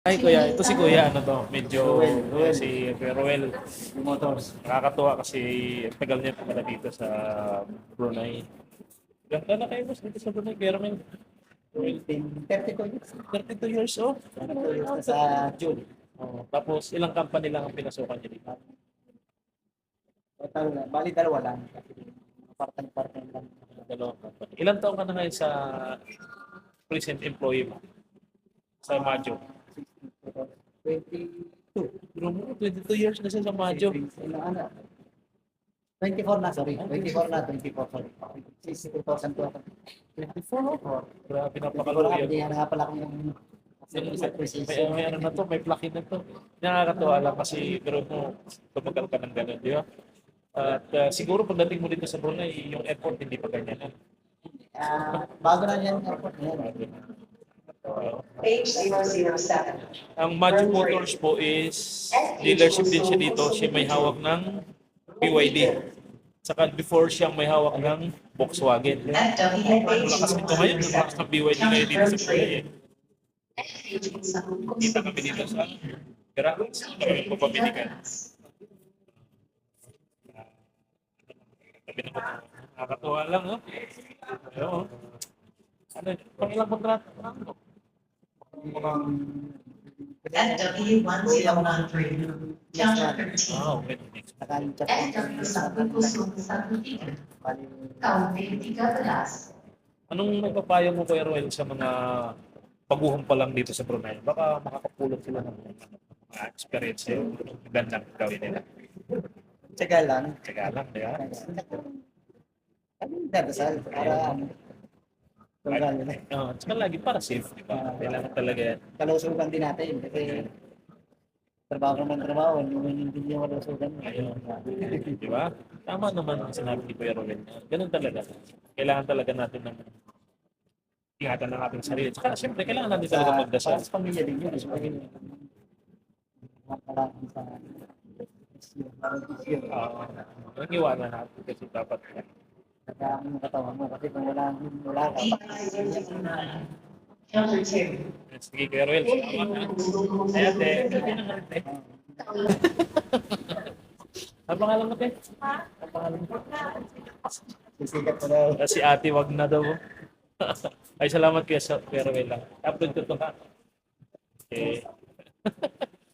Ay, kuya, ito si kuya, ano to, medyo Ruel. si Kuya Ruel. Motors. Nakakatuwa kasi ang tagal niya pumala dito sa Brunei. Ganda na kayo boss dito sa Brunei, Kuya Ruel. Ruel, 32 years. 32 years old. 32 years na sa June. Oh, tapos ilang company lang ang pinasukan niya dito? Total na. Bali, dalawa lang. Part-time lang. Dalawang company. Ilang taon ka na ngayon sa present employee mo? Sa Majo? 22. Bro mo, 22 years na siya sa Majo. Ano? 24 na, sorry. 24 na, 24, sorry. Since 2012. 24, no? Grabe, 24 na, napakaluya. hindi nga pala akong yung isang May, precision. may ano na to, may plaki na to. Nakakatuwa lang kasi pero mo, tumagal ka ng gano'n, di ba? At siguro pagdating mo dito sa Brunei, yung airport hindi pa ganyan. Bago na yan, airport na yan. H007. Ang Majo Motors po is dealership din siya dito. Siya may hawak ng BYD. Saka before siyang may hawak ng Volkswagen. Malakas nito ngayon, malakas ng BYD ngayon dito sa Brunei. Kita kami dito sa Garage. Kami papamili ka. Sabi naman, nakakatuwa lang, no? Pero, ano, pang ilang kontrata? FW1013, Junction 13. Wow, okay. Saka yung chat. FW1013, Bali, Kaunti 13. Anong mapapayo mo, Kuya Ruel, sa mga baguhan pa lang dito sa Brunei? Baka makakapulot sila ng mga experience yung gandang gawin nila. tsaga lang. Tsaga lang, di ba? Ano yung dadasal? Para ano? Tugal na. Tsaka lagi para safe, di ba? Kailangan talaga yan. Kalusugan din natin. Kasi trabaho naman trabaho. Hindi yung kalusugan. Ayun. Di ba? Tama naman ang sinabi ni Kuya Ruel. Ganun talaga. Kailangan talaga natin ng ingatan ng ating sarili. Tsaka siyempre, kailangan natin talaga magdasal. Sa pamilya din yun. Sa pamilya. Makalaki sa Ang iwanan natin kasi dapat nagkakamang yung katawan mo. Kasi kung wala ka, Junction 2. sige, Kuya Ruel. Salamat. Ay, ate. Hindi na nga, ate. Ang pangalan mo, te? Ang pangalan mo? sisikat mo daw. Si ate, wag na daw. Ay, salamat Kuya Ruel lang. Upload ko ito ha. Okay.